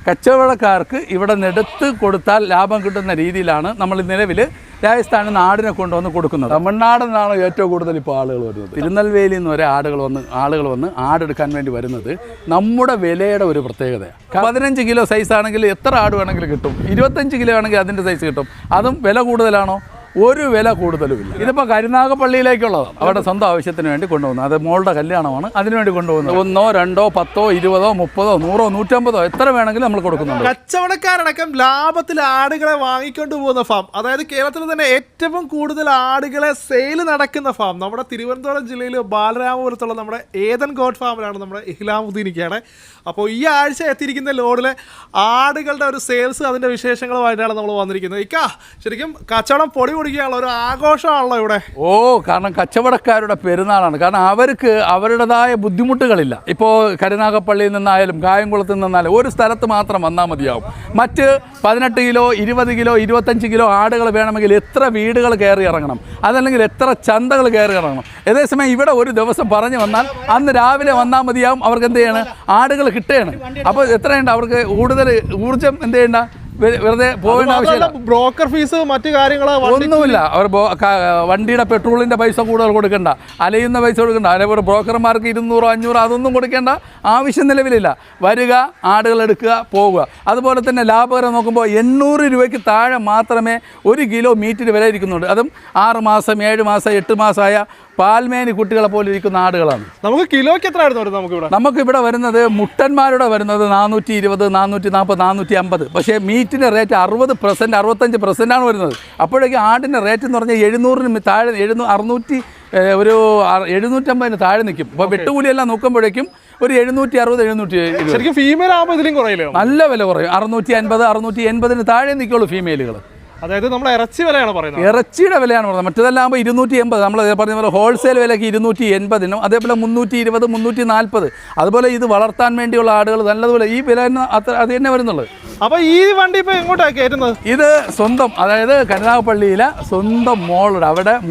കച്ചവടക്കാർക്ക് ഇവിടെ നെടുത്ത് കൊടുത്താൽ ലാഭം കിട്ടുന്ന രീതിയിലാണ് നമ്മൾ നിലവിൽ രാജസ്ഥാനിൽ നിന്ന് ആടിനെ കൊണ്ടുവന്ന് കൊടുക്കുന്നത്. തമിഴ്നാടിൽ നിന്നാണ് ഏറ്റവും കൂടുതൽ ഇപ്പോൾ ആളുകൾ വരുന്നത്. തിരുനെൽവേലിയിൽ നിന്ന് വരെ ആളുകൾ വന്ന് ആടെടുക്കാൻ വേണ്ടി വരുന്നത് നമ്മുടെ വിലയുടെ ഒരു പ്രത്യേകതയാണ്. 15 കിലോ സൈസ് ആണെങ്കിൽ എത്ര ആട് വേണമെങ്കിലും കിട്ടും. 25 കിലോ ആണെങ്കിൽ അതിൻ്റെ സൈസ് കിട്ടും. അതും വില കൂടുതലാണോ? ഒരു വില കൂടുതലുമില്ല. ഇതിപ്പോൾ കരുനാഗപ്പള്ളിയിലേക്കുള്ളതാണ്. അവിടെ സ്വന്തം ആവശ്യത്തിന് വേണ്ടി കൊണ്ടുപോകുന്നത്. അത് മോളുടെ കല്യാണമാണ്, അതിനുവേണ്ടി കൊണ്ടുപോകുന്നത്. 1, 2, 10, 20, 30, 100, 150 എത്ര വേണമെങ്കിലും നമ്മൾ കൊടുക്കുന്നുണ്ട്. കച്ചവടക്കാരടക്കം ലാഭത്തിൽ ആടുകളെ വാങ്ങിക്കൊണ്ട് പോകുന്ന ഫാം, അതായത് കേരളത്തിൽ തന്നെ ഏറ്റവും കൂടുതൽ ആടുകളെ സെയിൽ നടക്കുന്ന ഫാം നമ്മുടെ തിരുവനന്തപുരം ജില്ലയിൽ ബാലരാമപുരത്തുള്ള നമ്മുടെ ഏതൻ ഗോഡ് ഫാമിലാണ് നമ്മുടെ ഇഹ്ലാമുദ്ദീനിക്കാണ്. അപ്പോൾ ഈ ആഴ്ച എത്തിയിരിക്കുന്ന ലോഡിലെ ആടുകളുടെ ഒരു സെയിൽസ്, അതിൻ്റെ വിശേഷങ്ങളുമായിട്ടാണ് നമ്മൾ വന്നിരിക്കുന്നത്. ശരിക്കും കച്ചവടം പൊടി പൊടിക്കാനുള്ള ഒരു ആഘോഷമാണല്ലോ ഇവിടെ. കാരണം കച്ചവടക്കാരുടെ പെരുന്നാളാണ്. കാരണം അവർക്ക് അവരുടേതായ ബുദ്ധിമുട്ടുകളില്ല. ഇപ്പോൾ കരുനാഗപ്പള്ളിയിൽ നിന്നായാലും കായംകുളത്ത് നിന്നായാലും ഒരു സ്ഥലത്ത് മാത്രം വന്നാൽ മതിയാവും. മറ്റ് 18 കിലോ 20 കിലോ 25 കിലോ ആടുകൾ വേണമെങ്കിൽ എത്ര വീടുകൾ കയറി ഇറങ്ങണം, അതല്ലെങ്കിൽ എത്ര ചന്തകൾ കയറി ഇറങ്ങണം. അതേസമയം ഇവിടെ ഒരു ദിവസം പറഞ്ഞു വന്നാൽ അന്ന് രാവിലെ വന്നാൽ മതിയാവും. അവർക്ക് എന്ത് ചെയ്യണം? ആടുകൾ കിട്ടുകയാണ്. അപ്പോൾ എത്രയുണ്ട് അവർക്ക് കൂടുതൽ ഊർജ്ജം? എന്ത് ചെയ്യണ്ട, വെറുതെ പോകേണ്ട ആവശ്യമില്ല. ബ്രോക്കർ ഫീസ് മറ്റു കാര്യങ്ങൾ ഒന്നുമില്ല. അവർ വണ്ടിയുടെ പെട്രോളിൻ്റെ പൈസ കൂടുതൽ കൊടുക്കണ്ട, അലയുന്ന പൈസ കൊടുക്കണ്ട. അതേപോലെ ബ്രോക്കർമാർക്ക് 200, 500 അതൊന്നും കൊടുക്കേണ്ട ആവശ്യം നിലവിലില്ല. വരിക, ആടുകൾ എടുക്കുക, പോവുക. അതുപോലെ തന്നെ ലാഭകരം നോക്കുമ്പോൾ 800 രൂപയ്ക്ക് താഴെ മാത്രമേ 1 കിലോ മീറ്റിന് വില ഇരിക്കുന്നുണ്ട്. അതും 6 മാസം 7 മാസം 8 മാസമായ പാൽമേനി കുട്ടികളെ പോലെ ഇരിക്കുന്ന ആടുകളാണ്. നമുക്ക് കിലോയ്ക്ക് എത്ര ആയിരുന്നു നമുക്കിവിടെ വരുന്നത്? മുട്ടന്മാരുടെ വരുന്നത് 420, 440, 450. പക്ഷേ മീറ്റിൻ്റെ റേറ്റ് 60%, 65% വരുന്നത്. അപ്പോഴേക്കും ആടിൻ്റെ റേറ്റ് എന്ന് പറഞ്ഞാൽ 700 താഴെ, 600, ഒരു 750 താഴെ നിൽക്കും. അപ്പോൾ വെട്ടുകൂലിയെല്ലാം നോക്കുമ്പോഴേക്കും ഒരു 760, 770. ശരിക്കും ഫീമെയിൽ ആകുമ്പോൾ ഇതിലും കുറയില്ല, നല്ല വില കുറയും. 650, 680 താഴെ നിൽക്കുള്ളൂ ഫീമെയിലുകൾ. അതായത് നമ്മൾ ഇറച്ചി വിലയാണ് പറയുന്നത്. ഇറച്ചിയുടെ വിലയാണ് പറയുന്നത്. മറ്റേതെല്ലാകുമ്പോൾ 280. നമ്മൾ പറഞ്ഞ പോലെ ഹോൾസെയിൽ വിലയ്ക്ക് 280, അതേപോലെ 320, 340. അതുപോലെ ഇത് വളർത്താൻ വേണ്ടിയുള്ള ആടുകൾ നല്ലതുപോലെ ഈ വില അത് തന്നെ വരുന്നുള്ളൂ. അപ്പോൾ ഈ വണ്ടി ഇപ്പോൾ എങ്ങോട്ടാണ് കയറ്റുന്നത്? ഇത് സ്വന്തം, അതായത് കരുനാഗപ്പള്ളിയിലെ സ്വന്തം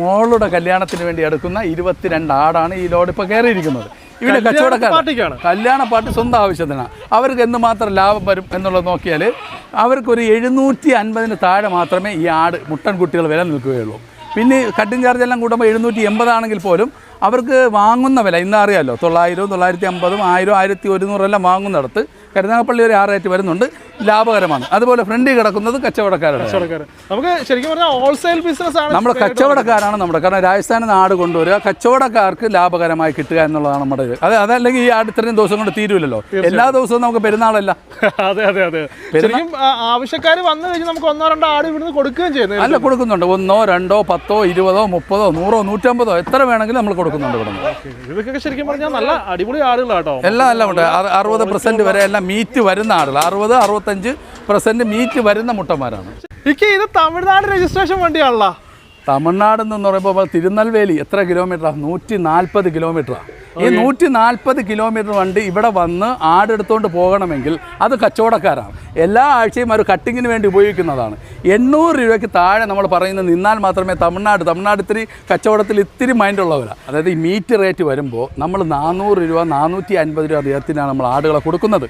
മോളുടെ കല്യാണത്തിന് വേണ്ടി എടുക്കുന്ന 22 ആടാണ് ഈ ലോഡ് ഇപ്പോൾ കയറിയിരിക്കുന്നത്. ഇവിടെ കച്ചവടക്കാർ കല്യാണ പാർട്ടി സ്വന്തം ആവശ്യത്തിനാണ്. അവർക്ക് എന്തുമാത്രം ലാഭം വരും എന്നുള്ളത് നോക്കിയാൽ അവർക്കൊരു 750 താഴെ മാത്രമേ ഈ ആട് മുട്ടൻ കുട്ടികൾ വില നിൽക്കുകയുള്ളൂ. പിന്നെ കട്ടിങ് ചാർജ് എല്ലാം കൂട്ടുമ്പോൾ 780 ആണെങ്കിൽ പോലും അവർക്ക് വാങ്ങുന്ന വില ഇന്നറിയാമല്ലോ, 900, 950, 1000, 1100 എല്ലാം വാങ്ങുന്നിടത്ത് കരുനാഗപ്പള്ളി ഒരു 6 റേറ്റ് വരുന്നുണ്ട്. ലാഭകരമാണ്. അതുപോലെ ഫ്രണ്ടിൽ കിടക്കുന്നത് കച്ചവടക്കാരാണ്. നമുക്ക് ശരിക്കും പറഞ്ഞാൽ ഹോൾസെയിൽ ബിസിനസ് ആണ്. നമ്മുടെ കച്ചവടക്കാരാണ് കാരണം രാജസ്ഥാനിൽ നിന്ന് ആട് കൊണ്ടുവരിക, കച്ചവടക്കാർക്ക് ലാഭകരമായി കിട്ടുക എന്നുള്ളതാണ് നമ്മുടെ ഇത്. അതല്ലെങ്കിൽ ഈ ആട് ഇത്രയും ദിവസം കൊണ്ട് തീരുമല്ലോ. എല്ലാ ദിവസവും നമുക്ക് പെരുന്നാളല്ല. അതെ അതെ അതെ. ശരിക്കും ആവശ്യക്കാർ വന്നു കഴിഞ്ഞാൽ നമുക്ക് 1, 2 ആട് ഇവിടുന്ന് കൊടുക്കുകയും ചെയ്യുന്നത്. അല്ല, കൊടുക്കുന്നുണ്ട്. 1, 2, 10, 20, 30, 100, 150 എത്ര വേണമെങ്കിലും നമ്മൾ കൊടുക്കുന്നുണ്ട് ഇവിടെ. ഇതൊക്കെ ശരിക്കും പറഞ്ഞാൽ നല്ല അടിപൊളി ആടുകളാട്ടോ. എല്ലാം ഉണ്ട്. 60% വരെ എല്ലാം മീറ്റ് വരുന്ന ആടുകൾ. 60-65% മീറ്റ് വരുന്ന മുട്ടന്മാരാണ്. ഇത് തമിഴ്നാട് രജിസ്ട്രേഷൻ വണ്ടിയാണല്ലോ. തമിഴ്നാട് എന്ന് പറയുമ്പോൾ തിരുനെൽവേലി എത്ര കിലോമീറ്ററാണ്? 140 കിലോമീറ്ററാണ്. ഈ 140 കിലോമീറ്റർ വണ്ടി ഇവിടെ വന്ന് ആടെടുത്തുകൊണ്ട് പോകണമെങ്കിൽ അത് കച്ചവടക്കാരാണ്. എല്ലാ ആഴ്ചയും ഒരു കട്ടിങ്ങിന് വേണ്ടി ഉപയോഗിക്കുന്നതാണ്. 800 രൂപയ്ക്ക് താഴെ നമ്മൾ പറയുന്നത് നിന്നാൽ മാത്രമേ തമിഴ്നാട് ഇത്തിരി കച്ചവടത്തിൽ ഇത്തിരി മൈൻഡുള്ളവരാണ്. അതായത് ഈ മീറ്റ് റേറ്റ് വരുമ്പോൾ നമ്മൾ 400 രൂപ 450 രൂപ അദ്ദേഹത്തിനാണ് നമ്മൾ ആടുകളെ കൊടുക്കുന്നത്.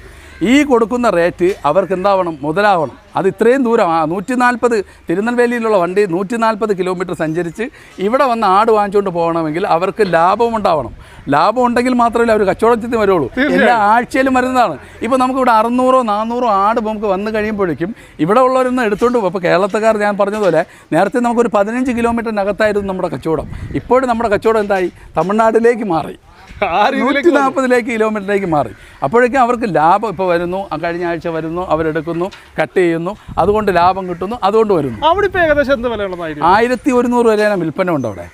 ഈ കൊടുക്കുന്ന റേറ്റ് അവർക്ക് എന്താവണം? മുതലാവണം. അത് ഇത്രയും ദൂരം 140 തിരുനെൽവേലിയിലുള്ള വണ്ടി 140 കിലോമീറ്റർ സഞ്ചരിച്ച് ഇവിടെ വന്ന് ആട് വാങ്ങിച്ചുകൊണ്ട് പോകണമെങ്കിൽ അവർക്ക് ലാഭം ഉണ്ടാവണം. ലാഭം ഉണ്ടെങ്കിൽ മാത്രമല്ല അവർ കച്ചവടത്തിന് വരുള്ളൂ. എല്ലാ ആഴ്ചയിലും വരുന്നതാണ്. ഇപ്പോൾ നമുക്കിവിടെ 600, 400 ആട് നമുക്ക് വന്നു കഴിയുമ്പോഴേക്കും ഇവിടെ ഉള്ളവരൊന്നും എടുത്തുകൊണ്ട് പോകും. ഇപ്പോൾ കേരളത്തുകാർ ഞാൻ പറഞ്ഞതുപോലെ നേരത്തെ നമുക്കൊരു 15 കിലോമീറ്ററിനകത്തായിരുന്നു നമ്മുടെ കച്ചവടം. ഇപ്പോഴും നമ്മുടെ കച്ചവടം എന്തായി? തമിഴ്നാട്ടിലേക്ക് മാറി, 140 കിലോമീറ്ററിലേക്ക് മാറി. അപ്പോഴേക്കും അവർക്ക് ലാഭം ഇപ്പോൾ വരുന്നു. കഴിഞ്ഞ ആഴ്ച വരുന്നു, അവരെടുക്കുന്നു, കട്ട് ചെയ്യുന്നു, അതുകൊണ്ട് ലാഭം കിട്ടുന്നു, അതുകൊണ്ട് വരുന്നു. അവിടെ ഇപ്പോൾ ഏകദേശം എന്ത് വിലയുള്ളത്? 1100 വരെയാണ് വിൽപ്പന ഉണ്ട് അവിടെ.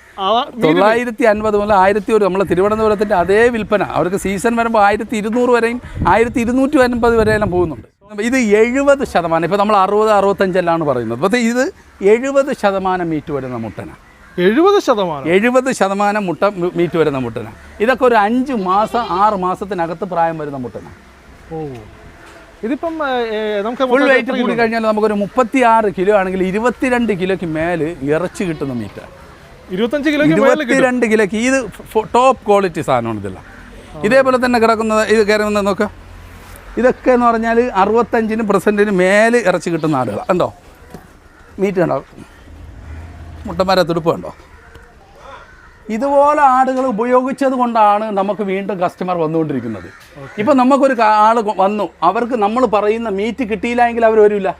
950 മുതൽ 1100. നമ്മൾ തിരുവനന്തപുരത്തിൻ്റെ അതേ വിൽപ്പന. അവർക്ക് സീസൺ വരുമ്പോൾ 1200 വരെയും 1250 വരെയെല്ലാം പോകുന്നുണ്ട്. ഇത് 70%. ഇപ്പോൾ നമ്മൾ 60-65 എല്ലാമാണ് പറയുന്നത്. പക്ഷേ ഇത് 70% മീറ്റ് വരുന്ന മുട്ടനാണ്. 70% മുട്ട മീറ്റ് വരുന്ന മുട്ടനാണ്. ഇതൊക്കെ ഒരു 5 മാസം 6 മാസത്തിനകത്ത് പ്രായം വരുന്ന മുട്ടനാണ്. ഇതിപ്പം നമുക്ക് ഫുൾ വെയിറ്റ് കൂടി കഴിഞ്ഞാൽ നമുക്കൊരു 36 കിലോ ആണെങ്കിൽ 22 കിലോയ്ക്ക് മേൽ ഇറച്ചി കിട്ടുന്ന മീറ്റാണ്. 22 കിലോയ്ക്ക്. ഇത് ടോപ്പ് ക്വാളിറ്റി സാധനമാണ്. ഇതെല്ലാം ഇതേപോലെ തന്നെ കിടക്കുന്നത്. ഇത് കയറുന്നത് നോക്കുക. ഇതൊക്കെ എന്ന് പറഞ്ഞാൽ 65% മേലെ ഇറച്ചി കിട്ടുന്ന ആടുകൾ കണ്ടോ, മീറ്റ് കണ്ടോ, മുട്ടന്മാരെ തുടുപ്പ് കണ്ടോ. ഇതുപോലെ ആടുകൾ ഉപയോഗിച്ചത് കൊണ്ടാണ് നമുക്ക് വീണ്ടും കസ്റ്റമർ വന്നുകൊണ്ടിരിക്കുന്നത്. ഇപ്പം നമുക്കൊരു ആൾ വന്നു, അവർക്ക് നമ്മൾ പറയുന്ന മീറ്റ് കിട്ടിയില്ല എങ്കിൽ അവർ വരില്ല,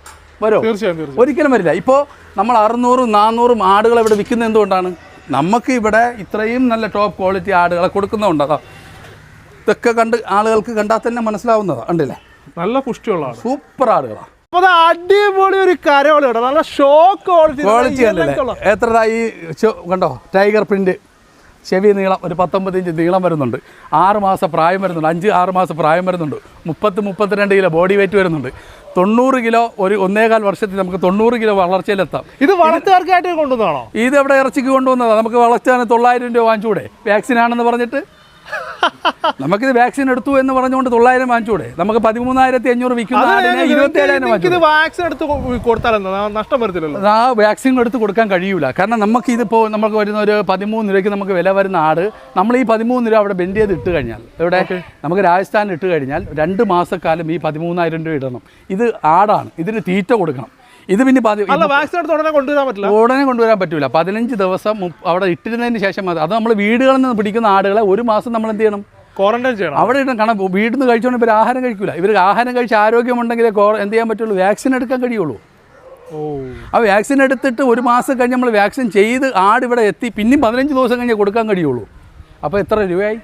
ഒരിക്കലും വരില്ല. ഇപ്പോൾ നമ്മൾ 600-400 ആടുകൾ ഇവിടെ വിൽക്കുന്നത് എന്തുകൊണ്ടാണ്? നമുക്ക് ഇവിടെ ഇത്രയും നല്ല ടോപ്പ് ക്വാളിറ്റി ആടുകളെ കൊടുക്കുന്നതുകൊണ്ട്. അതാ ഇതൊക്കെ കണ്ട് ആളുകൾക്ക് കണ്ടാൽ തന്നെ മനസ്സിലാവുന്നതാണ്. കണ്ടില്ലേ, നല്ല പുഷ്ടിയുള്ള സൂപ്പർ ആടുകളാണ്. അപ്പോൾ അടിപൊളി ഒരു കരവളയുടെ നല്ല ഷോ ക്വാളിറ്റി കണ്ടില്ലേ. എത്രതായി കണ്ടോ, ടൈഗർ പ്രിന്റ്, ചെവി നീളം ഒരു 19 ഇഞ്ച് നീളം വരുന്നുണ്ട്, 6 മാസം പ്രായം വരുന്നുണ്ട്, 5-6 മാസം പ്രായം വരുന്നുണ്ട്, 30-32 കിലോ ബോഡി വെയിറ്റ് വരുന്നുണ്ട്, 90 കിലോ ഒരു 1.25 വർഷത്തിൽ നമുക്ക് 90 കിലോ വളർച്ചയിലെത്താം. ഇത് വളർത്തുകാർക്കായിട്ട് കൊണ്ടുവന്നാണോ? ഇത് എവിടെ ഇറച്ചിക്ക് കൊണ്ടുവന്നതാണ്. നമുക്ക് വളർച്ചാൻ 900 രൂപ വാങ്ങിച്ചൂടെ? വാക്സിനാണെന്ന് പറഞ്ഞിട്ട് നമുക്കിത് വാക്സിൻ എടുത്തു എന്ന് പറഞ്ഞുകൊണ്ട് 900 വാങ്ങിച്ചൂടെ? നമുക്ക് 13,500 വിൽക്കുന്ന 27,000 വാക്സിൻ എടുത്ത് കൊടുത്താൽ നഷ്ടം വരത്തില്ലല്ലോ. ആ വാക്സിൻ എടുത്ത് കൊടുക്കാൻ കഴിയൂല. കാരണം നമുക്കിതിപ്പോൾ നമുക്ക് വരുന്ന ഒരു 13 രൂപയ്ക്ക് നമുക്ക് വില വരുന്ന ആട്, നമ്മൾ ഈ 13 രൂപ അവിടെ ബെൻഡ് ചെയ്ത് ഇട്ട് കഴിഞ്ഞാൽ, എവിടെ നമുക്ക് രാജസ്ഥാനിൽ ഇട്ട് കഴിഞ്ഞാൽ 2 മാസക്കാലം ഈ 13,000 രൂപ ഇടണം. ഇത് ആടാണ്, ഇതിന് തീറ്റ കൊടുക്കണം. ഇത് പിന്നെ വാക്സിൻ എടുത്ത് ഉടനെ കൊണ്ടുവരാൻ പറ്റില്ല, ഉടനെ കൊണ്ടുവരാൻ പറ്റില്ല. 15 ദിവസം അവിടെ ഇട്ടിരുന്നതിന് ശേഷം മതി. അത് നമ്മൾ വീടുകളിൽ നിന്ന് പിടിക്കുന്ന ആടുകളെ 1 മാസം നമ്മൾ എന്ത് ചെയ്യണം? ക്വാറന്റൈൻ ചെയ്യണം. അവിടെ ഇടണം. കാരണം വീട്ടിൽ നിന്ന് കഴിച്ചുകൊണ്ട് ഇവർ ആഹാരം കഴിക്കില്ല. ഇവർക്ക് ആഹാരം കഴിച്ച് ആരോഗ്യമുണ്ടെങ്കിലേ എന്ത് ചെയ്യാൻ പറ്റുള്ളൂ? വാക്സിൻ എടുക്കാൻ കഴിയുള്ളൂ. ആ വാക്സിൻ എടുത്തിട്ട് 1 മാസം കഴിഞ്ഞ് നമ്മൾ വാക്സിൻ ചെയ്ത് ആട് ഇവിടെ എത്തി, പിന്നെയും 15 ദിവസം കഴിഞ്ഞ് കൊടുക്കാൻ കഴിയുള്ളൂ. അപ്പോൾ എത്ര രൂപയായി?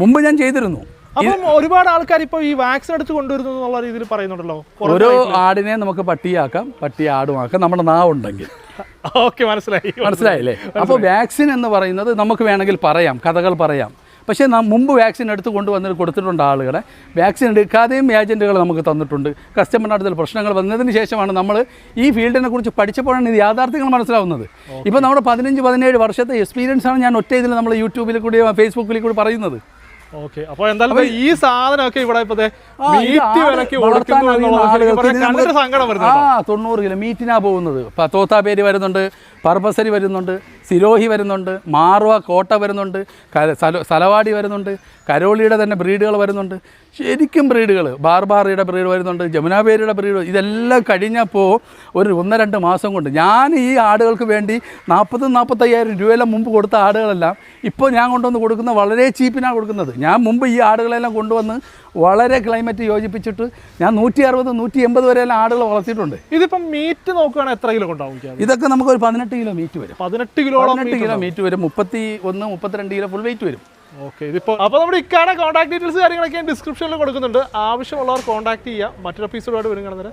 മുമ്പ് ഞാൻ ചെയ്തിരുന്നു. അപ്പം ഒരുപാട് ആൾക്കാർ ഇപ്പോൾ ഈ വാക്സിൻ എടുത്ത് കൊണ്ടുവരുന്നു എന്നുള്ള രീതിയിൽ പറയുന്നുണ്ടല്ലോ. ഓരോ ആടിനെ നമുക്ക് പട്ടിയാക്കാം, പട്ടി ആടുമാക്കാം, നമ്മുടെ നാവുണ്ടെങ്കിൽ. ഓക്കെ, മനസ്സിലായില്ലേ? അപ്പോൾ വാക്സിൻ എന്ന് പറയുന്നത് നമുക്ക് വേണമെങ്കിൽ പറയാം, കഥകൾ പറയാം. പക്ഷേ മുമ്പ് വാക്സിൻ എടുത്ത് കൊണ്ടുവന്നിട്ട് കൊടുത്തിട്ടുണ്ട് ആളുകളെ. വാക്സിൻ എടുക്കാതെയും ഏജൻറ്റുകൾ നമുക്ക് തന്നിട്ടുണ്ട്. കസ്റ്റമറിൻ്റെ അടുത്ത് പ്രശ്നങ്ങൾ വന്നതിന് ശേഷമാണ് നമ്മൾ ഈ ഫീൽഡിനെ കുറിച്ച് പഠിച്ചപ്പോഴാണ് ഇത് യാഥാർത്ഥ്യങ്ങൾ മനസ്സിലാവുന്നത്. ഇപ്പോൾ നമ്മുടെ 15-17 വർഷത്തെ എക്സ്പീരിയൻസാണ് ഞാൻ ഒറ്റ ഇതിൽ നമ്മൾ യൂട്യൂബിൽ കൂടി ഫേസ്ബുക്കിൽ കൂടി പറയുന്നത്. ഓക്കെ, അപ്പോൾ എന്തായാലും ഈ സാധനമൊക്കെ ഇവിടെ ഇപ്പോൾ 90 കിലോ മീറ്റിനാ പോകുന്നത്. തോത്താപേരി വരുന്നുണ്ട്, പർബസരി വരുന്നുണ്ട്, സിരോഹി വരുന്നുണ്ട്, മാർവ കോട്ട വരുന്നുണ്ട്, സലവാടി വരുന്നുണ്ട്, കരോളിയുടെ തന്നെ ബ്രീഡുകൾ വരുന്നുണ്ട്. ശരിക്കും ബ്രീഡുകൾ, ബാർബാറിയുടെ ബ്രീഡ് വരുന്നുണ്ട്, ജമുനാബേരിയുടെ ബ്രീഡ്. ഇതെല്ലാം കഴിഞ്ഞപ്പോൾ ഒരു 1-2 മാസം കൊണ്ട് ഞാൻ ഈ ആടുകൾക്ക് വേണ്ടി 40-45,000 രൂപയെല്ലാം മുമ്പ് കൊടുത്ത ആടുകളെല്ലാം ഇപ്പോൾ ഞാൻ കൊണ്ടുവന്ന് കൊടുക്കുന്ന വളരെ ചീപ്പിനാണ് കൊടുക്കുന്നത്. ഞാൻ മുമ്പ് ഈ ആടുകളെല്ലാം കൊണ്ടുവന്ന് വളരെ ക്ലൈമറ്റ് യോജിപ്പിച്ചിട്ട് ഞാൻ 160-180 വരെയെല്ലാം ആടുകൾ വളർത്തിയിട്ടുണ്ട്. ഇതിപ്പം മീറ്റ് നോക്കുകയാണെങ്കിൽ എത്ര കിലോ ഉണ്ടാവും? ഇതൊക്കെ നമുക്കൊരു 18 കിലോ മീറ്റ് വരും. 18 കിലോ മീറ്റ് വരും. 31-32 കിലോ ഫുൾ വെയിറ്റ് വരും. ഓക്കെ, ഇതിപ്പോൾ അപ്പോൾ നമ്മുടെ ഇക്കാടെ കോൺടാക്ട് ഡീറ്റെയിൽസ് കാര്യങ്ങളൊക്കെ ഡിസ്ക്രിപ്ഷനിൽ കൊടുക്കുന്നുണ്ട്. ആവശ്യമുള്ളവർ കോൺടാക്ട് ചെയ്യുക. മറ്റൊരു എപ്പിസോഡായിട്ട് വരും കാണുന്നത്.